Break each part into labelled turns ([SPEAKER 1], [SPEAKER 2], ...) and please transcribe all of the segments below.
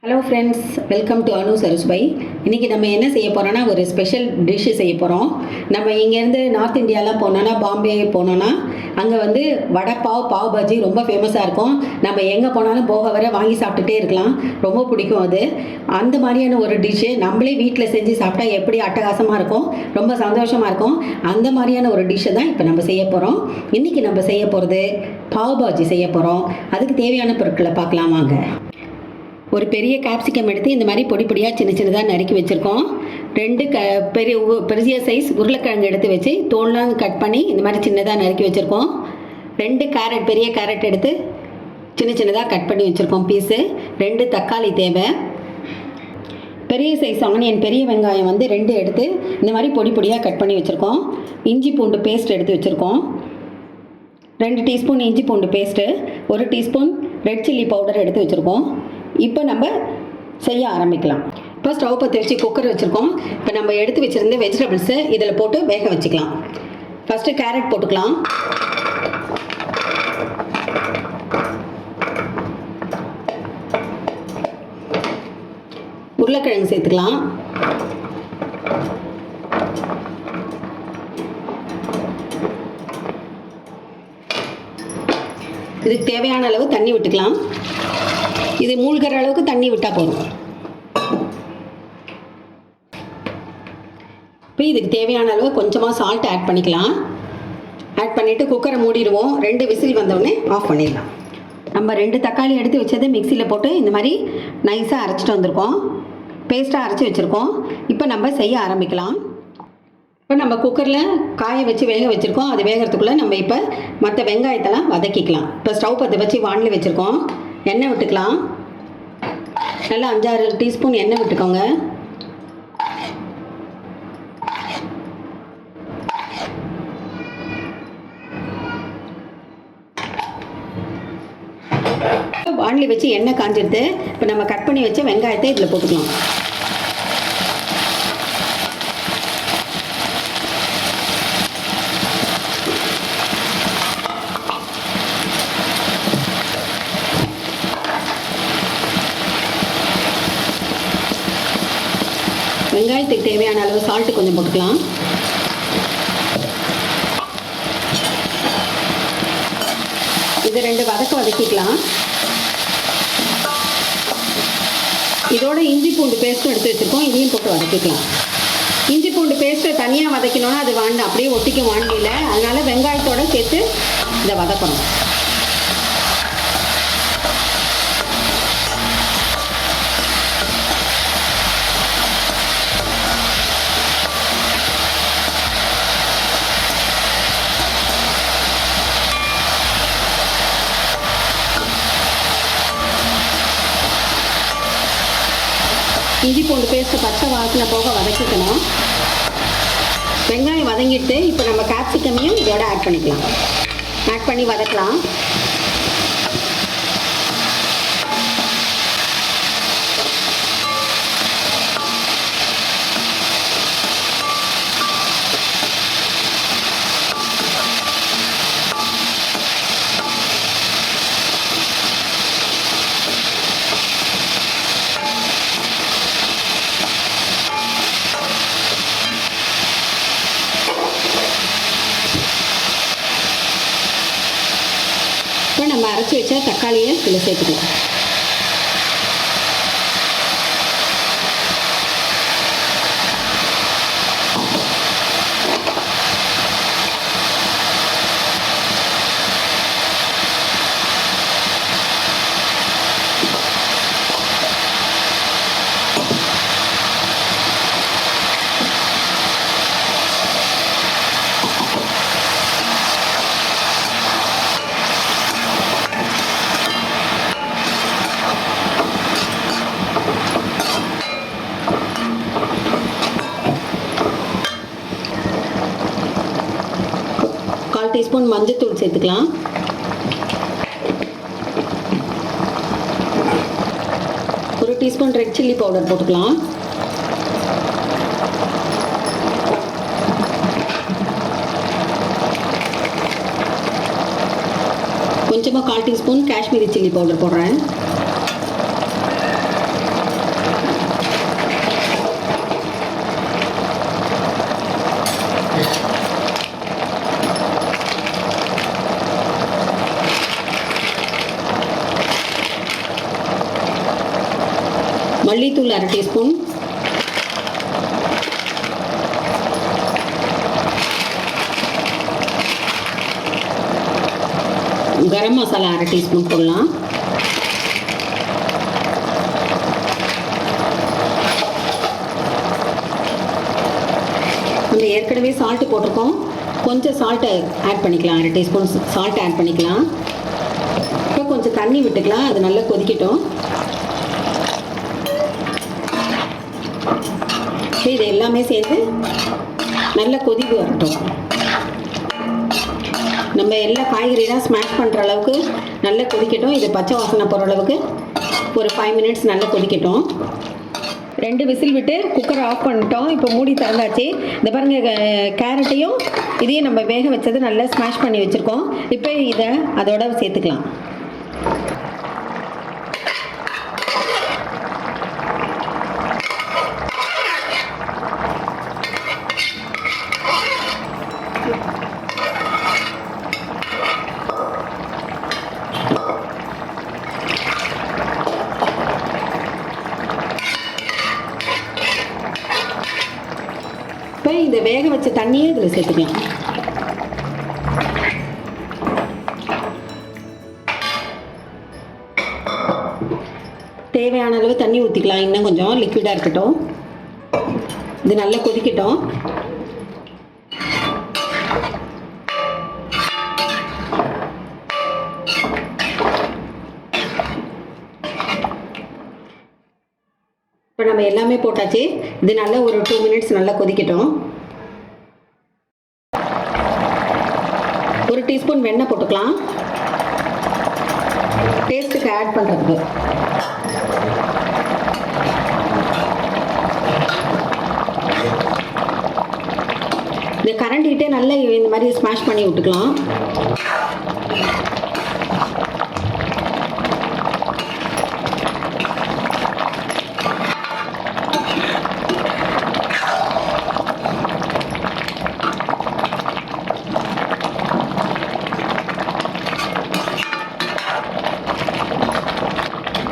[SPEAKER 1] Hello friends, welcome to அனு சரஸ்பை. இன்றைக்கி நம்ம என்ன செய்ய போகிறோன்னா ஒரு ஸ்பெஷல் டிஷ்ஷு செய்ய போகிறோம். நம்ம இங்கேருந்து நார்த் இந்தியாலாம் போனோன்னா, பாம்பே போனோன்னா அங்கே வந்து வடை பாவ் பாஜி ரொம்ப ஃபேமஸாக இருக்கும். நம்ம எங்கே போனாலும் போக வர வாங்கி சாப்பிட்டுட்டே இருக்கலாம். ரொம்ப பிடிக்கும் அது. அந்த மாதிரியான ஒரு டிஷ்ஷு நம்மளே வீட்டில் செஞ்சு சாப்பிட்டா எப்படி அட்டகாசமாக இருக்கும், ரொம்ப சந்தோஷமாக இருக்கும். அந்த மாதிரியான ஒரு டிஷ்ஷை தான் இப்போ நம்ம செய்ய போகிறோம். இன்றைக்கி நம்ம செய்ய போகிறது பாவ் பாஜி செய்ய போகிறோம். அதுக்கு தேவையான பொருட்களை பார்க்கலாம் வாங்க. ஒரு பெரிய கேப்சிகம் எடுத்து இந்த மாதிரி பொடி பொடியாக சின்ன சின்னதாக நறுக்கி வச்சுருக்கோம். 2 பெரிய சைஸ் உருளைக்கிழங்கு எடுத்து வச்சு தோல்லாம் கட் பண்ணி இந்த மாதிரி சின்னதாக நறுக்கி வச்சுருக்கோம். 2 கேரட், பெரிய கேரட் எடுத்து சின்ன சின்னதாக கட் பண்ணி வச்சுருக்கோம் பீஸு. 2 தக்காளி தேவை. பெரிய சைஸ் ஆனியன், பெரிய வெங்காயம் வந்து 2 எடுத்து இந்த மாதிரி பொடி பொடியாக கட் பண்ணி வச்சுருக்கோம். இஞ்சி பூண்டு பேஸ்ட் எடுத்து வச்சுருக்கோம். 2 டீஸ்பூன் இஞ்சி பூண்டு paste, 1 teaspoon red chilli powder எடுத்து வச்சுருக்கோம். இப்போ நம்ம செய்ய ஆரம்பிக்கலாம். இப்போ ஸ்டவ் பற்ற வச்சு குக்கர் வச்சுருக்கோம். இப்போ நம்ம எடுத்து வச்சுருந்த வெஜிடபிள்ஸை இதில் போட்டு வேக வச்சுக்கலாம். ஃபஸ்ட்டு கேரட் போட்டுக்கலாம். உருளைக்கிழங்கு சேர்த்துக்கலாம். இதுக்கு தேவையான அளவு தண்ணி விட்டுக்கலாம். இது மூழ்கிற அளவுக்கு தண்ணி விட்டால் போதும். இப்போ இதுக்கு தேவையான அளவு கொஞ்சமாக சால்ட் ஆட் பண்ணிக்கலாம். ஆட் பண்ணிவிட்டு குக்கரை மூடிடுவோம். 2 விசில் வந்தோடனே ஆஃப் பண்ணிடலாம். நம்ம 2 தக்காளி எடுத்து வச்சதை மிக்சியில் போட்டு இந்த மாதிரி நைஸாக அரைச்சிட்டு வந்திருக்கோம். பேஸ்ட்டாக அரைச்சி வச்சுருக்கோம். இப்போ நம்ம செய்ய ஆரம்பிக்கலாம். இப்போ நம்ம குக்கரில் காய வச்சு வேக வச்சுருக்கோம். அது வேகிறதுக்குள்ளே நம்ம இப்போ மற்ற வெங்காயத்தெல்லாம் வதக்கிக்கலாம். இப்போ ஸ்டவ் பற்ற வச்சு வானல் வச்சுருக்கோம். எண்ணெய் விட்டுக்கலாம். நல்லா 5-6 டீஸ்பூன் எண்ணெய் விட்டுக்கோங்க. வானல் வச்சு எண்ணெய் காஞ்சிடுது. இப்போ நம்ம கட் பண்ணி வச்ச வெங்காயத்தை இதில் போட்டுக்கலாம். வெங்காயத்துக்கு தேவையான அளவு சால்ட்டு கொஞ்சம் போட்டுக்கலாம். இது 2 வதக்கிக்கலாம். இதோட இஞ்சி பூண்டு பேஸ்ட்டும் எடுத்து வச்சுருக்கோம். இதையும் போட்டு வதக்கிக்கலாம். இஞ்சி பூண்டு பேஸ்ட்டை தனியாக வதக்கணுன்னா அது வாண்ட அப்படியே ஒட்டிக்கும் வாண்டியில். அதனால் வெங்காயத்தோடு சேர்த்து இதை வதக்கணும். இஞ்சி பூண்டு பேஸ்ட்டு பச்சை வாசனை போக வதக்கிக்கணும். வெங்காயம் வதங்கிட்டு இப்போ நம்ம கேப்சிகமையும் இதோட ஆட் பண்ணிக்கலாம். ஆட் பண்ணி வதக்கலாம். இப்போ நம்ம அரைச்சி வச்ச தக்காளியை இதில் சேர்த்துக்கலாம். கால் டீஸ்பூன் மஞ்சள்தூள் சேர்த்துக்கலாம். ஒரு டீஸ்பூன் ரெட் சில்லி பவுடர் போட்டுக்கலாம். கொஞ்சமாக கால் டீஸ்பூன் காஷ்மீரி சில்லி பவுடர் போடுறேன். மல்லித்தூள் 1/2 டீஸ்பூன், கரம் மசாலா 1/2 டீஸ்பூன் போடலாம். நம்ம ஏற்கனவே சால்ட்டு போட்டிருக்கோம், கொஞ்சம் சால்ட்டை ஆட் பண்ணிக்கலாம். 1/2 டீஸ்பூன் சால்ட் ஆட் பண்ணிக்கலாம். இப்போ கொஞ்சம் தண்ணி விட்டுக்கலாம், அது நல்லா கொதிக்கட்டும். இது எல்லாமே சேர்ந்து நல்லா கொதிக்கு வரட்டும். நம்ம எல்லா காய்கறிலாம் ஸ்மாஷ் பண்ணுற அளவுக்கு நல்லா கொதிக்கட்டும். இது பச்சை வாசனை போகிற அளவுக்கு ஒரு 5 மினிட்ஸ் நல்லா கொதிக்கட்டும். 2 விசில் விட்டு குக்கரை ஆஃப் பண்ணிட்டோம். இப்போ மூடி திறந்தாச்சு. இந்த பாருங்கள், கேரட்டையும் இதையும் நம்ம வேக வச்சது நல்லா ஸ்மாஷ் பண்ணி வச்சுருக்கோம். இப்போ இதை அதோட சேர்த்துக்கலாம். இப்போ இந்த வேக வச்ச தண்ணியை இதில் சேர்த்துக்கலாம். தேவையான அளவு தண்ணி ஊற்றிக்கலாம். இன்னும் கொஞ்சம் லிக்விடாக இருக்கட்டும். இது நல்லா கொதிக்கட்டும். இப்போ நம்ம எல்லாமே போட்டாச்சு. இது நல்லா ஒரு 2 மினிட்ஸ் நல்லா கொதிக்கட்டும். 1 டீஸ்பூன் வெண்ணெய் போட்டுக்கலாம், டேஸ்ட்டுக்கு ஆட் பண்ணுறதுக்கு. இந்த கரண்டிகிட்டே நல்லா இந்த மாதிரி ஸ்மாஷ் பண்ணி விட்டுக்கலாம்.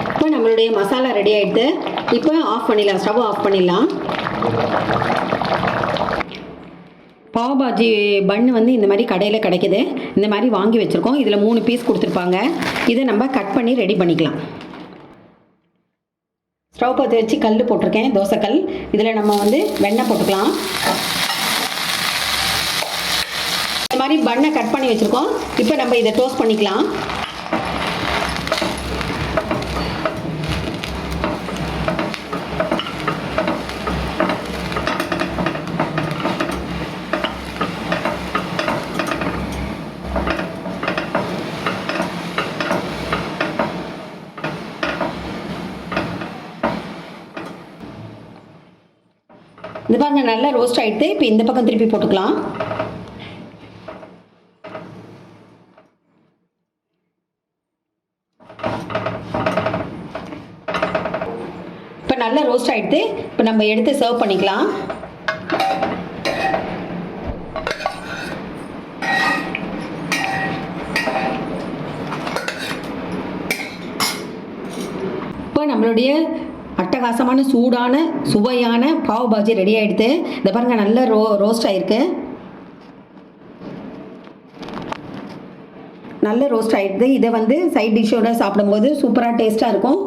[SPEAKER 1] இப்போ நம்மளுடைய மசாலா ரெடி ஆகிடுது. இப்போ ஆஃப் பண்ணிடலாம், ஸ்டவ் ஆஃப் பண்ணிடலாம். பாவ் பாஜி பன்னு வந்து இந்த மாதிரி கடையில் கிடைக்குது. இந்த மாதிரி வாங்கி வச்சுருக்கோம். இதில் 3 பீஸ் கொடுத்துருப்பாங்க. இதை நம்ம கட் பண்ணி ரெடி பண்ணிக்கலாம். ஸ்டவ் பற்ற வச்சு கல் போட்டிருக்கேன், தோசைக்கல். இதில் நம்ம வந்து வெண்ணெய் போட்டுக்கலாம். இந்த மாதிரி பன்னை கட் பண்ணி வச்சுருக்கோம். இப்போ நம்ம இதை டோஸ்ட் பண்ணிக்கலாம். இந்த பாருங்க, நல்லா ரோஸ்ட் ஆகிடுது. இப்போ இந்த பக்கம் திருப்பி போட்டுக்கலாம். இப்போ நல்லா ரோஸ்ட் ஆகிடுது. இப்போ நம்ம எடுத்து சர்வ் பண்ணிக்கலாம். இப்போ நம்மளுடைய அட்டகாசமான சூடான சுவையான பாவ் பாஜி ரெடி ஆகிடுது. இந்த பாருங்கள், நல்ல ரோஸ்ட் ஆகிருக்கு. நல்ல ரோஸ்ட் ஆகிடுது. இதை வந்து சைட் டிஷ்ஷோட சாப்பிடும்போது சூப்பராக டேஸ்ட்டாக இருக்கும்.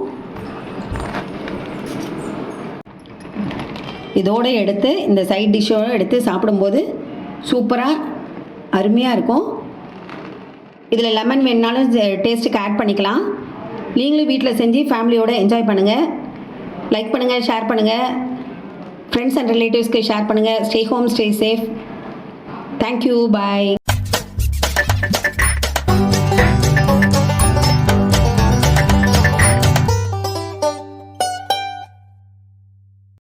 [SPEAKER 1] இதோடு எடுத்து இந்த சைட் டிஷ்ஷோடு எடுத்து சாப்பிடும்போது சூப்பராக அருமையாக இருக்கும். இதில் லெமன் வேணுனாலும் டேஸ்ட்டுக்கு ஆட் பண்ணிக்கலாம். நீங்களும் வீட்டில் செஞ்சு ஃபேமிலியோடு என்ஜாய் பண்ணுங்கள். லைக் பண்ணுங்கள், ஷேர் பண்ணுங்கள், ஃப்ரெண்ட்ஸ் அண்ட் ரிலேட்டிவ்ஸ்க்கு ஷேர் பண்ணுங்கள். Stay home, stay safe. Thank you, பாய்.